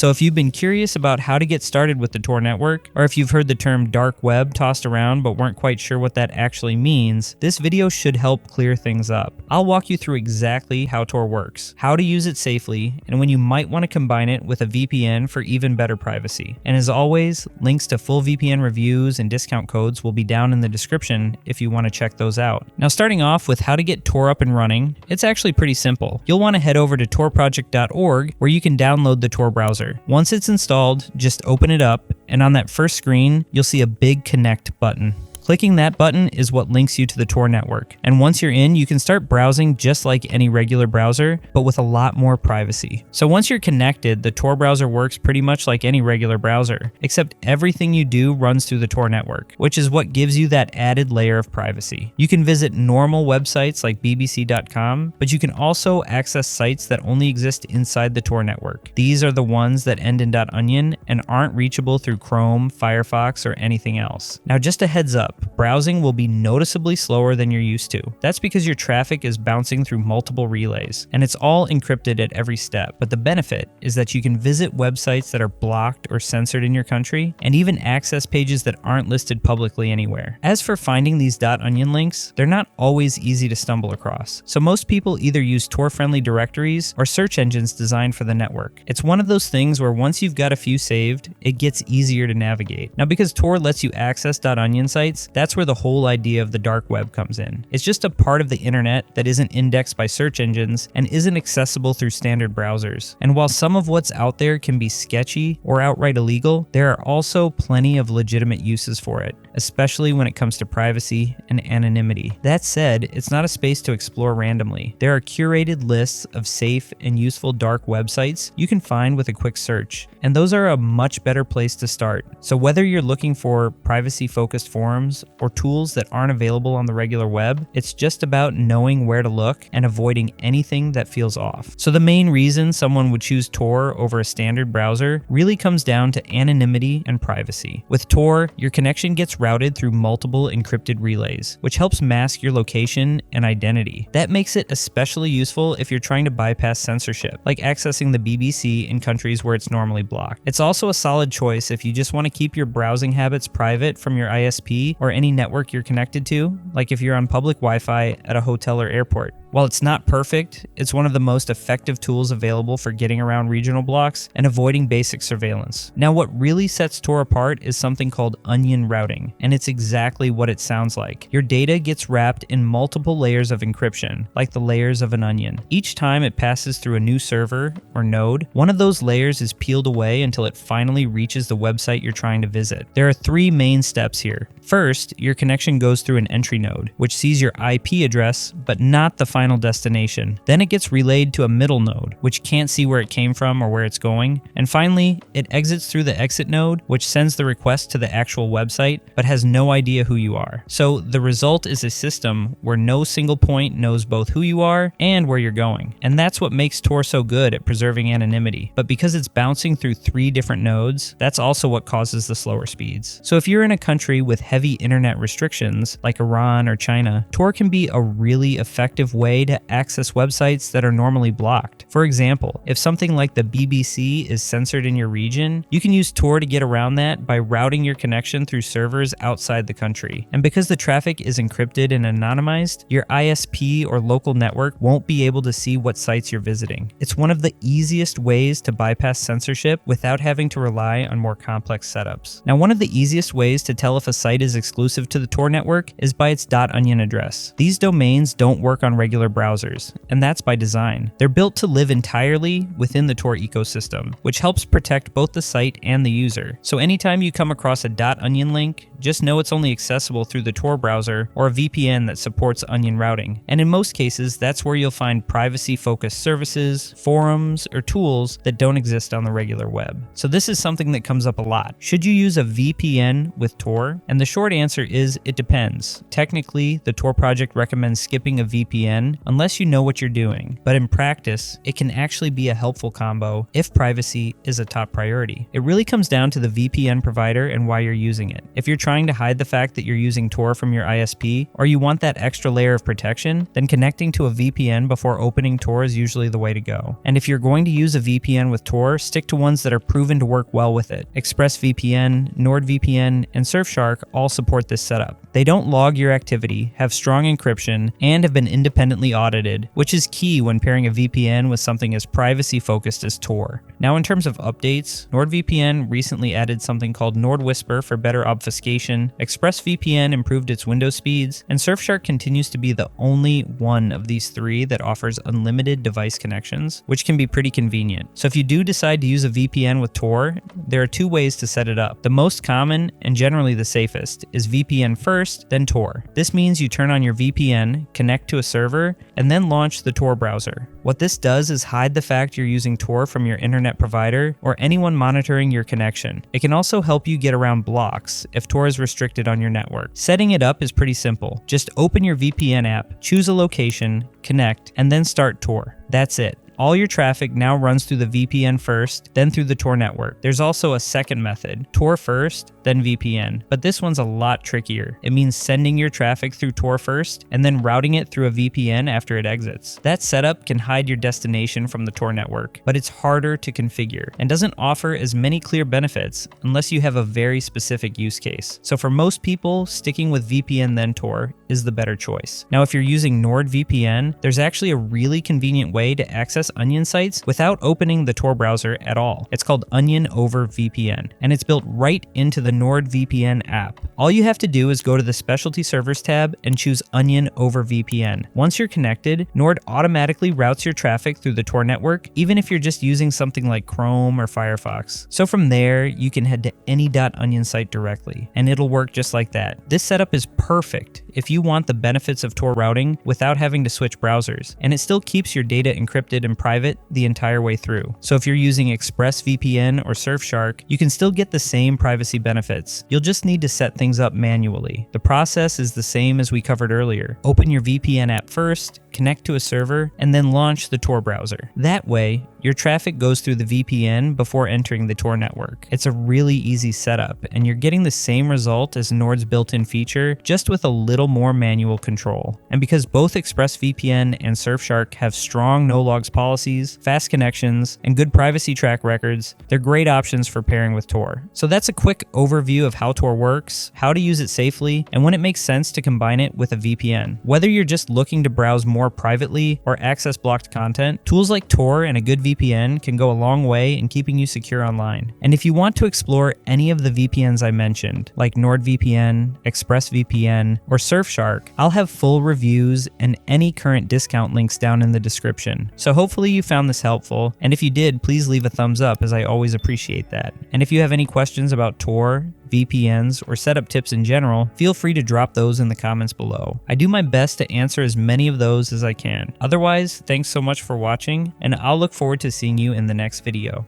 So if you've been curious about how to get started with the Tor network, or if you've heard the term dark web tossed around but weren't quite sure what that actually means, this video should help clear things up. I'll walk you through exactly how Tor works, how to use it safely, and when you might want to combine it with a VPN for even better privacy. And as always, links to full VPN reviews and discount codes will be down in the description if you want to check those out. Now, starting off with how to get Tor up and running, it's actually pretty simple. You'll want to head over to torproject.org where you can download the Tor browser. Once it's installed, just open it up, and on that first screen, you'll see a big connect button. Clicking that button is what links you to the Tor network. And once you're in, you can start browsing just like any regular browser, but with a lot more privacy. So once you're connected, the Tor browser works pretty much like any regular browser, except everything you do runs through the Tor network, which is what gives you that added layer of privacy. You can visit normal websites like bbc.com, but you can also access sites that only exist inside the Tor network. These are the ones that end in .onion and aren't reachable through Chrome, Firefox, or anything else. Now, just a heads up, browsing will be noticeably slower than you're used to. That's because your traffic is bouncing through multiple relays, and it's all encrypted at every step. But the benefit is that you can visit websites that are blocked or censored in your country, and even access pages that aren't listed publicly anywhere. As for finding these .onion links, they're not always easy to stumble across. So most people either use Tor-friendly directories or search engines designed for the network. It's one of those things where once you've got a few saved, it gets easier to navigate. Now, because Tor lets you access .onion sites, that's where the whole idea of the dark web comes in. It's just a part of the internet that isn't indexed by search engines and isn't accessible through standard browsers. And while some of what's out there can be sketchy or outright illegal, there are also plenty of legitimate uses for it, especially when it comes to privacy and anonymity. That said, it's not a space to explore randomly. There are curated lists of safe and useful dark websites you can find with a quick search, and those are a much better place to start. So whether you're looking for privacy-focused forums or tools that aren't available on the regular web, it's just about knowing where to look and avoiding anything that feels off. So the main reason someone would choose Tor over a standard browser really comes down to anonymity and privacy. With Tor, your connection gets routed through multiple encrypted relays, which helps mask your location and identity. That makes it especially useful if you're trying to bypass censorship, like accessing the BBC in countries where it's normally blocked. It's also a solid choice if you just want to keep your browsing habits private from your ISP or any network you're connected to, like if you're on public Wi-Fi at a hotel or airport. While it's not perfect, it's one of the most effective tools available for getting around regional blocks and avoiding basic surveillance. Now, what really sets Tor apart is something called onion routing, and it's exactly what it sounds like. Your data gets wrapped in multiple layers of encryption, like the layers of an onion. Each time it passes through a new server or node, one of those layers is peeled away until it finally reaches the website you're trying to visit. There are three main steps here. First, your connection goes through an entry node, which sees your IP address, but not the final destination. Then it gets relayed to a middle node, which can't see where it came from or where it's going. And finally, it exits through the exit node, which sends the request to the actual website, but has no idea who you are. So the result is a system where no single point knows both who you are and where you're going. And that's what makes Tor so good at preserving anonymity. But because it's bouncing through three different nodes, that's also what causes the slower speeds. So if you're in a country with heavy internet restrictions, like Iran or China, Tor can be a really effective way to access websites that are normally blocked. For example, if something like the BBC is censored in your region, you can use Tor to get around that by routing your connection through servers outside the country. And because the traffic is encrypted and anonymized, your ISP or local network won't be able to see what sites you're visiting. It's one of the easiest ways to bypass censorship without having to rely on more complex setups. Now, one of the easiest ways to tell if a site is exclusive to the Tor network is by its .onion address. These domains don't work on regular browsers, and that's by design. They're built to live entirely within the Tor ecosystem, which helps protect both the site and the user. So anytime you come across a .onion link, just know it's only accessible through the Tor browser or a VPN that supports onion routing. And in most cases, that's where you'll find privacy-focused services, forums, or tools that don't exist on the regular web. So this is something that comes up a lot. Should you use a VPN with Tor? And the short answer is it depends. Technically, the Tor project recommends skipping a VPN unless you know what you're doing. But in practice, it can actually be a helpful combo if privacy is a top priority. It really comes down to the VPN provider and why you're using it. If you're trying trying to hide the fact that you're using Tor from your ISP, or you want that extra layer of protection, then connecting to a VPN before opening Tor is usually the way to go. And if you're going to use a VPN with Tor, stick to ones that are proven to work well with it. ExpressVPN, NordVPN, and Surfshark all support this setup. They don't log your activity, have strong encryption, and have been independently audited, which is key when pairing a VPN with something as privacy-focused as Tor. Now, in terms of updates, NordVPN recently added something called NordWhisper for better obfuscation, ExpressVPN improved its window speeds, and Surfshark continues to be the only one of these three that offers unlimited device connections, which can be pretty convenient. So if you do decide to use a VPN with Tor, there are two ways to set it up. The most common, and generally the safest, is VPN first, then Tor. This means you turn on your VPN, connect to a server, and then launch the Tor browser. What this does is hide the fact you're using Tor from your internet provider or anyone monitoring your connection. It can also help you get around blocks if Tor is restricted on your network. Setting it up is pretty simple. Just open your VPN app, choose a location, connect, and then start Tor. That's it. All your traffic now runs through the VPN first, then through the Tor network. There's also a second method, Tor first, then VPN, but this one's a lot trickier. It means sending your traffic through Tor first, and then routing it through a VPN after it exits. That setup can hide your destination from the Tor network, but it's harder to configure, and doesn't offer as many clear benefits unless you have a very specific use case. So for most people, sticking with VPN then Tor is the better choice. Now, if you're using NordVPN, there's actually a really convenient way to access Onion sites without opening the Tor browser at all. It's called Onion over VPN, and it's built right into the NordVPN app. All you have to do is go to the Specialty Servers tab and choose Onion over VPN. Once you're connected, Nord automatically routes your traffic through the Tor network, even if you're just using something like Chrome or Firefox. So from there, you can head to any .onion site directly, and it'll work just like that. This setup is perfect if you want the benefits of Tor routing without having to switch browsers, and it still keeps your data encrypted and private the entire way through. So if you're using ExpressVPN or Surfshark, you can still get the same privacy benefits. You'll just need to set things up manually. The process is the same as we covered earlier. Open your VPN app first, connect to a server, and then launch the Tor browser. That way, your traffic goes through the VPN before entering the Tor network. It's a really easy setup, and you're getting the same result as Nord's built-in feature, just with a little more manual control. And because both ExpressVPN and Surfshark have strong no-logs policies, fast connections, and good privacy track records, they're great options for pairing with Tor. So that's a quick overview of how Tor works, how to use it safely, and when it makes sense to combine it with a VPN. Whether you're just looking to browse more privately or access blocked content, tools like Tor and a good VPN can go a long way in keeping you secure online. And if you want to explore any of the VPNs I mentioned, like NordVPN, ExpressVPN, or Surfshark, I'll have full reviews and any current discount links down in the description. So hopefully you found this helpful, and if you did, please leave a thumbs up, as I always appreciate that. And if you have any questions about Tor, VPNs, or setup tips in general, feel free to drop those in the comments below. I do my best to answer as many of those as I can. Otherwise, thanks so much for watching, and I'll look forward to seeing you in the next video.